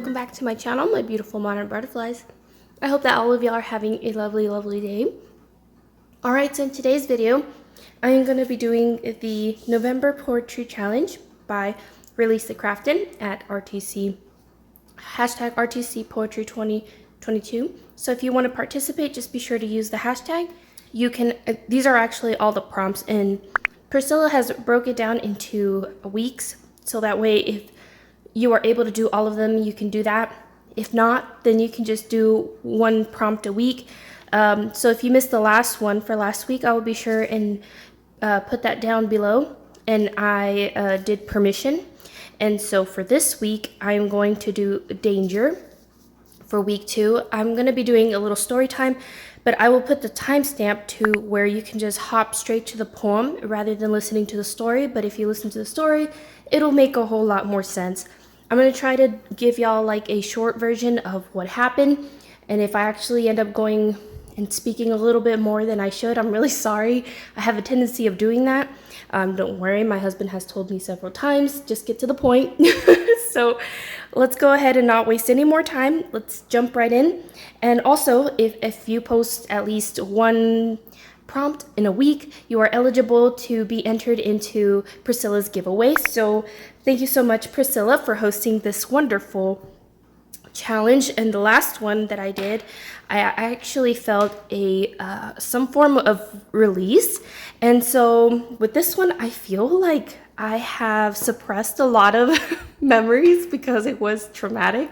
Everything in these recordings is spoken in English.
welcome back to my channel, my beautiful modern butterflies. I hope that all of y'all are having a lovely day. Alright, so in today's video, I am going to be doing the November Poetry Challenge by Release the Craftin at RTC, hashtag RTC Poetry 2022. So if you want to participate, just be sure to use the hashtag. You can, these are actually all the prompts, and Priscilla has broke it down into weeks, so that way if you are able to do all of them, you can do that. If not, then you can just do one prompt a week. So if you missed the last one for last week, I will be sure and put that down below. And I did permission. And so for this week, I am going to do Danger. For week 2, I'm going to be doing a little story time, but I will put the timestamp to where you can just hop straight to the poem rather than listening to the story. But if you listen to the story, it'll make a whole lot more sense. I'm going to try to give y'all like a short version of what happened, and if I actually end up going and speaking a little bit more than I should, I'm really sorry. I have a tendency of doing that. Don't worry, my husband has told me several times, just get to the point. So let's go ahead and not waste any more time. Let's jump right in. And also, if you post at least one prompt in a week, you are eligible to be entered into Priscilla's giveaway. So thank you so much, Priscilla, for hosting this wonderful challenge. And the last one that I did, I actually felt some form of release. And so with this one, I feel like I have suppressed a lot of memories because it was traumatic.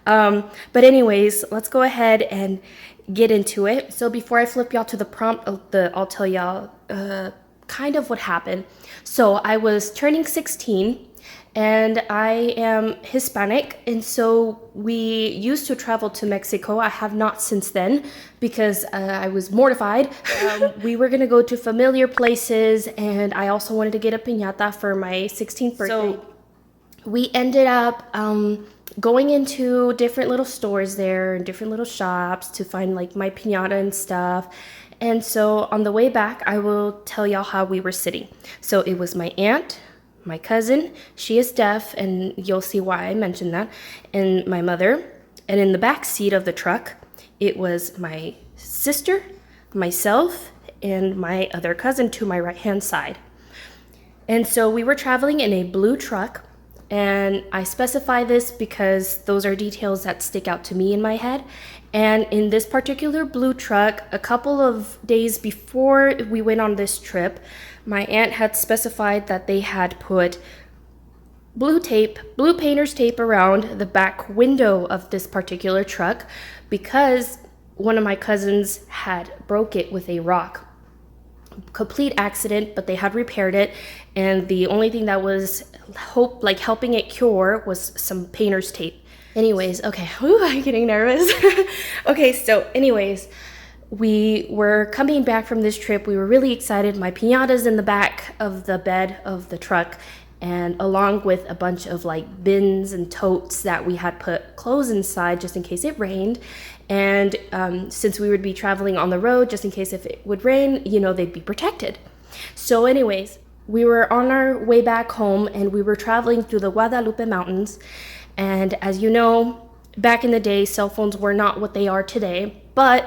But anyways, let's go ahead and get into it. So before I flip y'all to the prompt, I'll tell y'all kind of what happened. So I was turning 16 and I am Hispanic, and so we used to travel to Mexico. I have not since then because I was mortified. We were gonna go to familiar places, and I also wanted to get a piñata for my 16th birthday. So we ended up going into different little stores there and different little shops to find like my piñata and stuff. And so on the way back, I will tell y'all how we were sitting. So it was my aunt, my cousin, she is deaf, and you'll see why I mentioned that, and my mother. And in the back seat of the truck, it was my sister, myself, and my other cousin to my right hand side. And so we were traveling in a blue truck, and I specify this because those are details that stick out to me in my head. And in this particular blue truck, a couple of days before we went on this trip, my aunt had specified that they had put blue painter's tape around the back window of this particular truck because one of my cousins had broke it with a rock. Complete accident, but they had repaired it, and the only thing that was helping it cure was some painter's tape. Anyways, okay, I'm getting nervous. Okay, so anyways, we were coming back from this trip. We were really excited. My piñata's in the back of the bed of the truck, and along with a bunch of like bins and totes that we had put clothes inside just in case it rained. And since we would be traveling on the road, just in case if it would rain, you know, they'd be protected. So anyways, we were on our way back home, and we were traveling through the Guadalupe Mountains. And as you know, back in the day, cell phones were not what they are today, but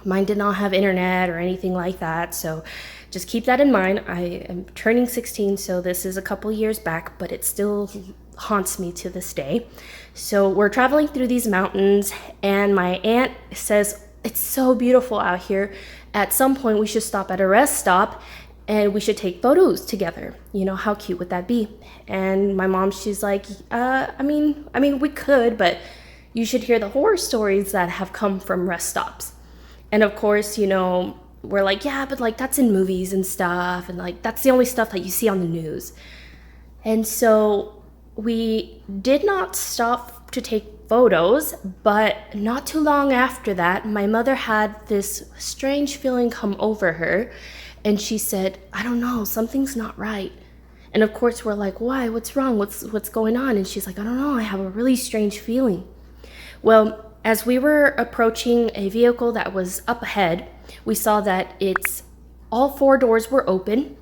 mine did not have internet or anything like that. So just keep that in mind. I am turning 16, so this is a couple years back, but it still haunts me to this day. So we're traveling through these mountains, and my aunt says, it's so beautiful out here. At some point, we should stop at a rest stop and we should take photos together. You know, how cute would that be? And my mom, she's like, I mean, we could, but you should hear the horror stories that have come from rest stops. And of course, you know, we're like, yeah, but like that's in movies and stuff, and like that's the only stuff that you see on the news. And so we did not stop to take photos, but not too long after that, my mother had this strange feeling come over her, and she said, I don't know, something's not right. And of course we're like, why? What's wrong? What's going on? And she's like, I don't know, I have a really strange feeling. Well, as we were approaching a vehicle that was up ahead, we saw that all 4 doors were open,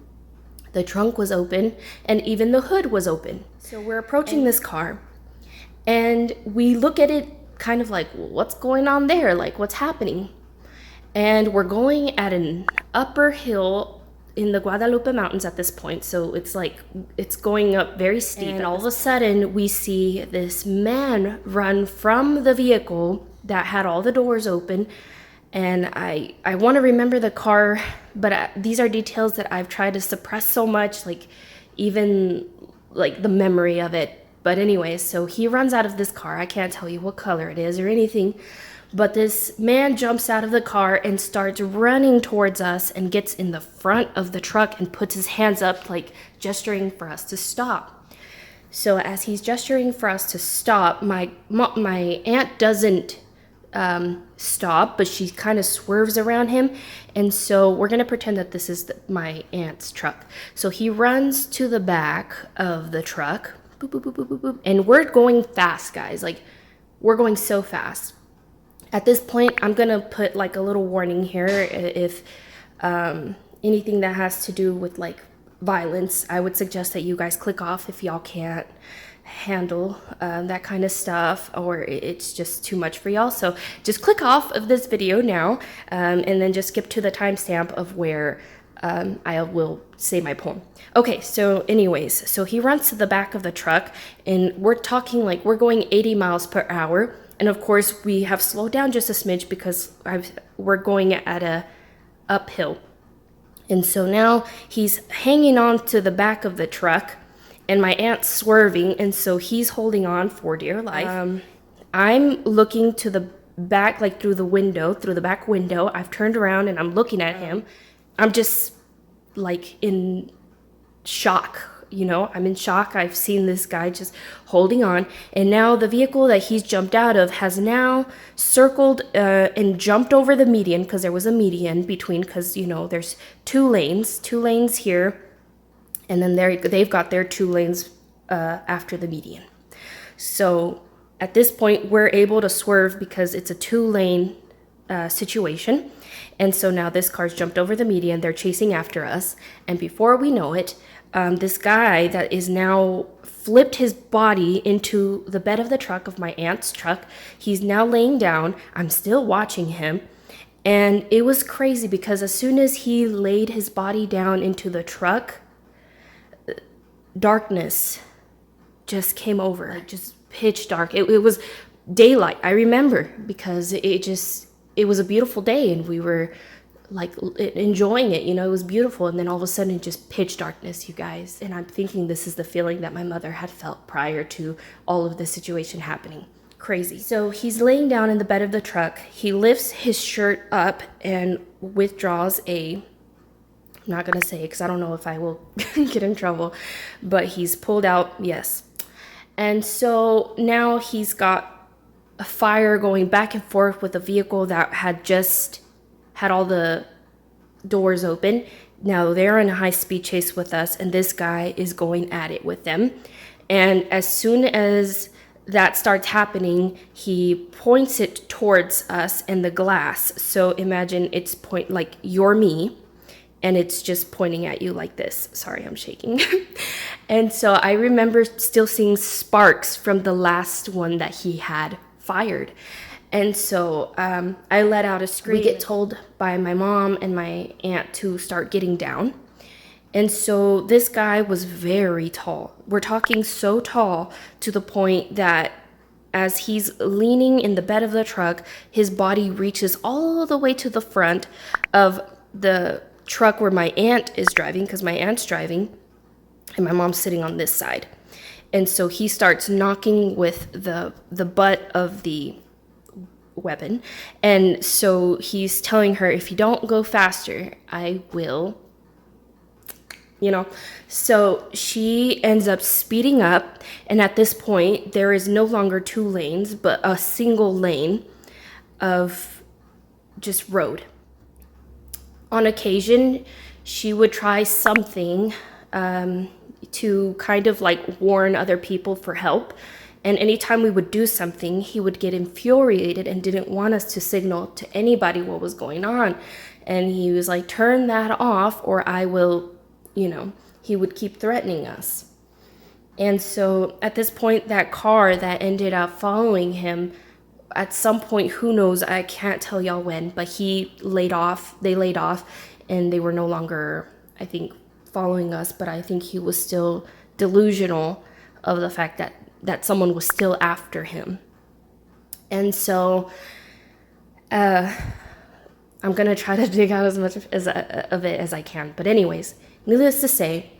the trunk was open, and even the hood was open. So we're approaching this car, And we look at it kind of like, well, what's going on there? Like, what's happening? And we're going at an upper hill in the Guadalupe Mountains at this point. So it's like, it's going up very steep. And all of a sudden we see this man run from the vehicle that had all the doors open. And I want to remember the car, but these are details that I've tried to suppress so much, like even like the memory of it. But anyways, so he runs out of this car. I can't tell you what color it is or anything. But this man jumps out of the car and starts running towards us and gets in the front of the truck and puts his hands up, like gesturing for us to stop. So as he's gesturing for us to stop, my aunt doesn't stop, but she kind of swerves around him. And so we're going to pretend that this is my aunt's truck. So he runs to the back of the truck. Boop, boop, boop, boop, boop, boop. And we're going fast, guys. Like, we're going so fast. At this point, I'm going to put like a little warning here. If anything that has to do with like violence, I would suggest that you guys click off if y'all can't handle that kind of stuff, or it's just too much for y'all. So just click off of this video now, and then just skip to the timestamp of where I will say my poem. Okay, so anyways, so he runs to the back of the truck, and we're talking like we're going 80 miles per hour. And of course, we have slowed down just a smidge because we're going at a uphill. And so now he's hanging on to the back of the truck, and my aunt's swerving, and so he's holding on for dear life. I'm looking to the back, like through the back window. I've turned around and I'm looking at him. I'm just like in shock. You know, I'm in shock. I've seen this guy just holding on. And now the vehicle that he's jumped out of has now circled and jumped over the median, because there was a median between, because, you know, there's two lanes here. And then they've got their 2 lanes after the median. So at this point, we're able to swerve because it's a 2-lane situation. And so now this car's jumped over the median. They're chasing after us. And before we know it, this guy that is now flipped his body into the bed of the truck, of my aunt's truck. He's now laying down. I'm still watching him. And it was crazy because as soon as he laid his body down into the truck, darkness just came over, like just pitch dark. It was daylight. I remember because it was a beautiful day and we were like enjoying it, you know, it was beautiful. And then all of a sudden just pitch darkness, you guys. And I'm thinking this is the feeling that my mother had felt prior to all of this situation happening. Crazy. So he's laying down in the bed of the truck. He lifts his shirt up and withdraws I'm not going to say because I don't know if I will get in trouble, but he's pulled out, yes. And so now he's got a fire going back and forth with a vehicle that had just had all the doors open. Now they're in a high-speed chase with us, and this guy is going at it with them. And as soon as that starts happening, he points it towards us and the glass. So imagine it's like you're me, and it's just pointing at you like this. Sorry, I'm shaking. And so I remember still seeing sparks from the last one that he had fired. And so I let out a scream. We get told by my mom and my aunt to start getting down. And so this guy was very tall. We're talking so tall to the point that as he's leaning in the bed of the truck, his body reaches all the way to the front of the truck where my aunt is driving, because my aunt's driving and my mom's sitting on this side. And so he starts knocking with the butt of the weapon. And so he's telling her, if you don't go faster, I will, you know. So she ends up speeding up. And at this point, there is no longer 2 lanes, but a single lane of just road. On occasion, she would try something to kind of like warn other people for help. And anytime we would do something, he would get infuriated and didn't want us to signal to anybody what was going on. And he was like, turn that off or I will, you know, he would keep threatening us. And so at this point, that car that ended up following him, at some point, who knows, I can't tell y'all when, but they laid off, and they were no longer, I think, following us, but I think he was still delusional of the fact that someone was still after him. And so I'm going to try to dig out as much of it as I can. But anyways, needless to say,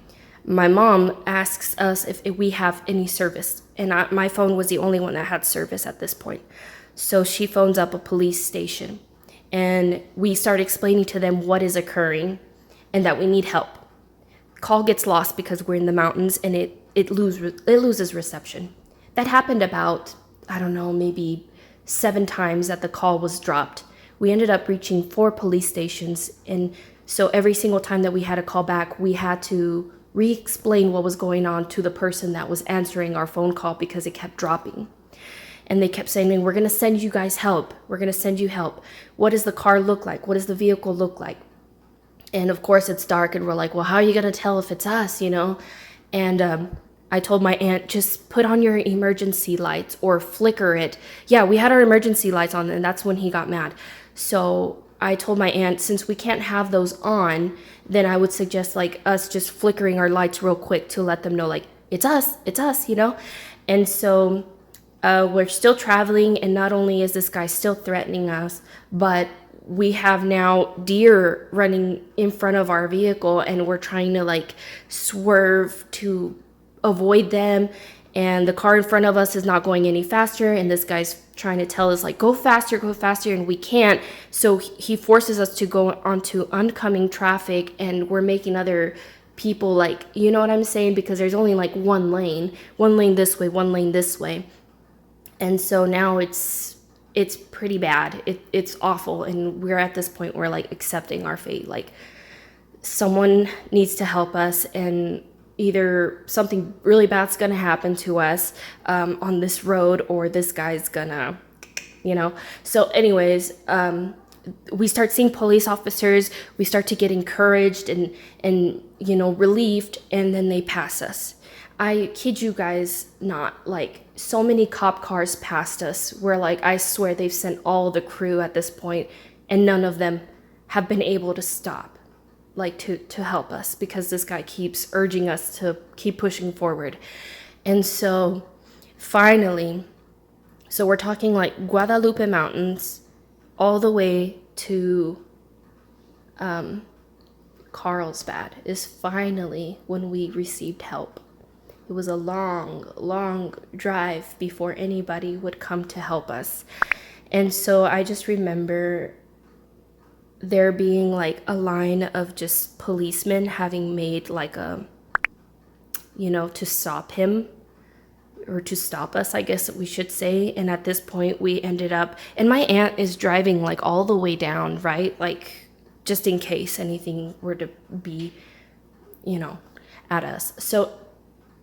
my mom asks us if we have any service. And my phone was the only one that had service at this point. So she phones up a police station. And we start explaining to them what is occurring and that we need help. Call gets lost because we're in the mountains, and it loses reception. That happened about, I don't know, maybe 7 times that the call was dropped. We ended up reaching 4 police stations, and so every single time that we had a call back, we had to re-explain what was going on to the person that was answering our phone call because it kept dropping. And they kept saying, we're going to send you guys help. We're going to send you help. What does the car look like? What does the vehicle look like? And of course it's dark, and we're like, well, how are you going to tell if it's us, you know? And I told my aunt, just put on your emergency lights or flicker it. Yeah, we had our emergency lights on, and that's when he got mad. So I told my aunt, since we can't have those on, then I would suggest like us just flickering our lights real quick to let them know like, it's us, you know? And so we're still traveling, and not only is this guy still threatening us, but we have now deer running in front of our vehicle, and we're trying to like swerve to avoid them, and the car in front of us is not going any faster, and this guy's trying to tell us like, go faster, and we can't. So he forces us to go onto oncoming traffic, and we're making other people like, you know what I'm saying, because there's only like one lane this way, one lane this way. And so now it's pretty bad. It's awful, and we're at this point where like accepting our fate. Like, someone needs to help us, and either something really bad's gonna happen to us on this road, or this guy's gonna, you know. So anyways, we start seeing police officers. We start to get encouraged and you know, relieved, and then they pass us. I kid you guys not, like, so many cop cars passed us where, like, I swear they've sent all the crew at this point, and none of them have been able to stop, like, to help us, because this guy keeps urging us to keep pushing forward. And so finally, so we're talking like Guadalupe Mountains all the way to Carlsbad is finally when we received help. It was a long drive before anybody would come to help us. And so I just remember there being like a line of just policemen having made like a, you know, to stop him, or to stop us, I guess we should say. And at this point we ended up, and my aunt is driving like all the way down, right? Like, just in case anything were to be, you know, at us. So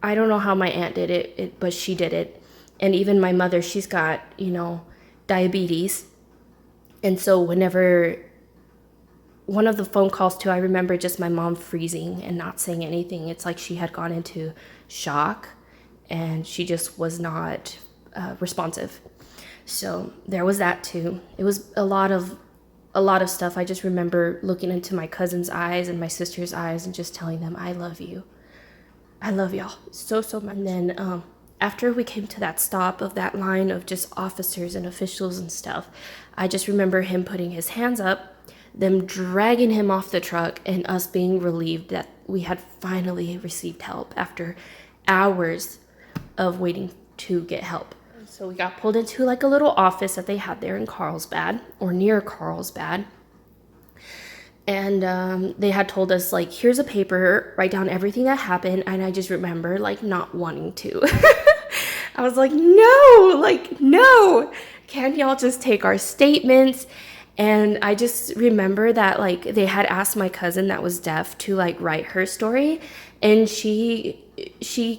I don't know how my aunt did it, but she did it. And even my mother, she's got, you know, diabetes. And so whenever one of the phone calls too, I remember just my mom freezing and not saying anything. It's like she had gone into shock, and she just was not responsive. So there was that too. It was a lot of stuff. I just remember looking into my cousin's eyes and my sister's eyes and just telling them, I love you. I love y'all so much. And then after we came to that stop of that line of just officers and officials and stuff, I just remember him putting his hands up, them dragging him off the truck, and us being relieved that we had finally received help after hours of waiting to get help. So we got pulled into like a little office that they had there in Carlsbad, or near Carlsbad. And they had told us, like, here's a paper, write down everything that happened. And I just remember, like, not wanting to. I was like, no, can't y'all just take our statements? And I just remember that, like, they had asked my cousin that was deaf to, like, write her story. And she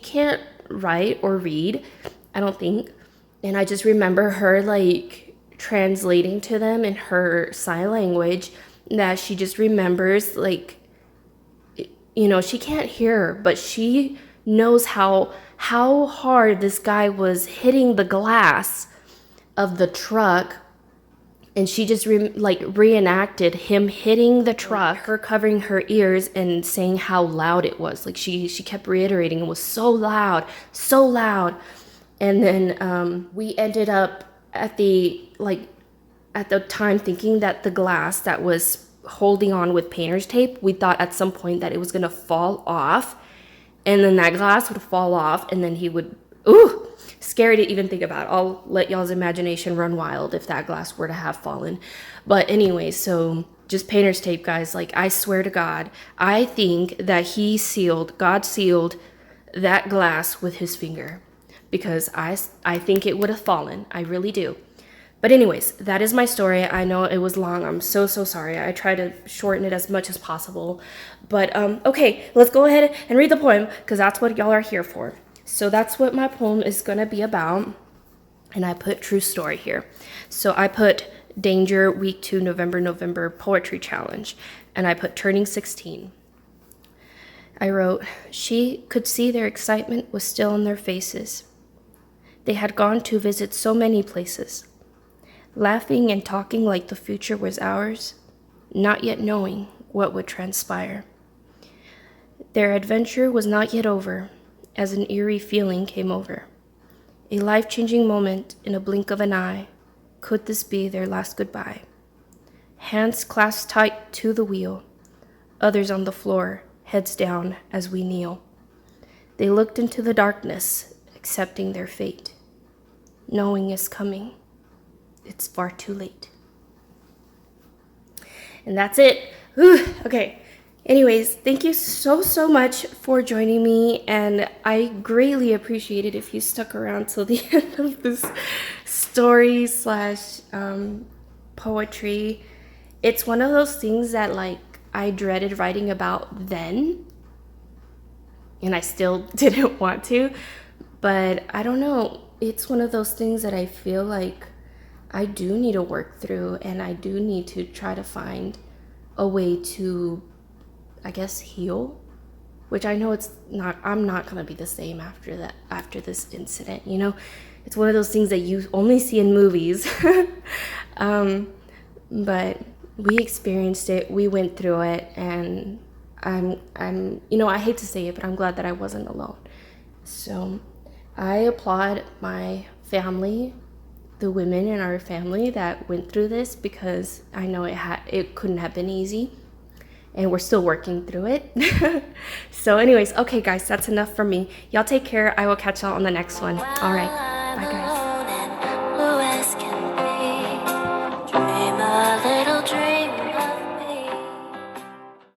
can't write or read, I don't think. And I just remember her, like, translating to them in her sign language that she just remembers, like, you know, she can't hear, but she knows how hard this guy was hitting the glass of the truck, and she just reenacted him hitting the truck, her covering her ears and saying how loud it was. Like she kept reiterating it was so loud, so loud. And then we ended up at the time thinking that the glass that was holding on with painter's tape, we thought at some point that it was gonna fall off, and then that glass would fall off, and then he would, ooh, scary to even think about. I'll let y'all's imagination run wild if that glass were to have fallen. But anyway, so just painter's tape, guys. Like, I swear to God, I think that God sealed that glass with his finger, because I think it would have fallen. I really do. But anyways, that is my story. I know it was long. I'm so sorry. I try to shorten it as much as possible. But okay, let's go ahead and read the poem, because that's what y'all are here for. So that's what my poem is going to be about. And I put true story here. So I put Danger Week 2 November Poetry Challenge. And I put turning 16. I wrote, she could see their excitement was still on their faces. They had gone to visit so many places, laughing and talking like the future was ours, not yet knowing what would transpire. Their adventure was not yet over, as an eerie feeling came over. A life-changing moment in a blink of an eye. Could this be their last goodbye? Hands clasped tight to the wheel, others on the floor, heads down as we kneel. They looked into the darkness, accepting their fate. Knowing is coming. It's far too late. And that's it. Whew, okay. Anyways, thank you so much for joining me, and I greatly appreciate it if you stuck around till the end of this story / poetry. It's one of those things that like I dreaded writing about then, and I still didn't want to, but I don't know. It's one of those things that I feel like I do need to work through, and I do need to try to find a way to, I guess, heal, which I know it's not, I'm not going to be the same after this incident, you know? It's one of those things that you only see in movies. But we experienced it, we went through it, and I'm, you know, I hate to say it, but I'm glad that I wasn't alone. So I applaud my family, the women in our family that went through this, because I know it couldn't have been easy, and we're still working through it. So anyways, okay guys, that's enough for me. Y'all take care. I will catch y'all on the next one. All right, bye guys.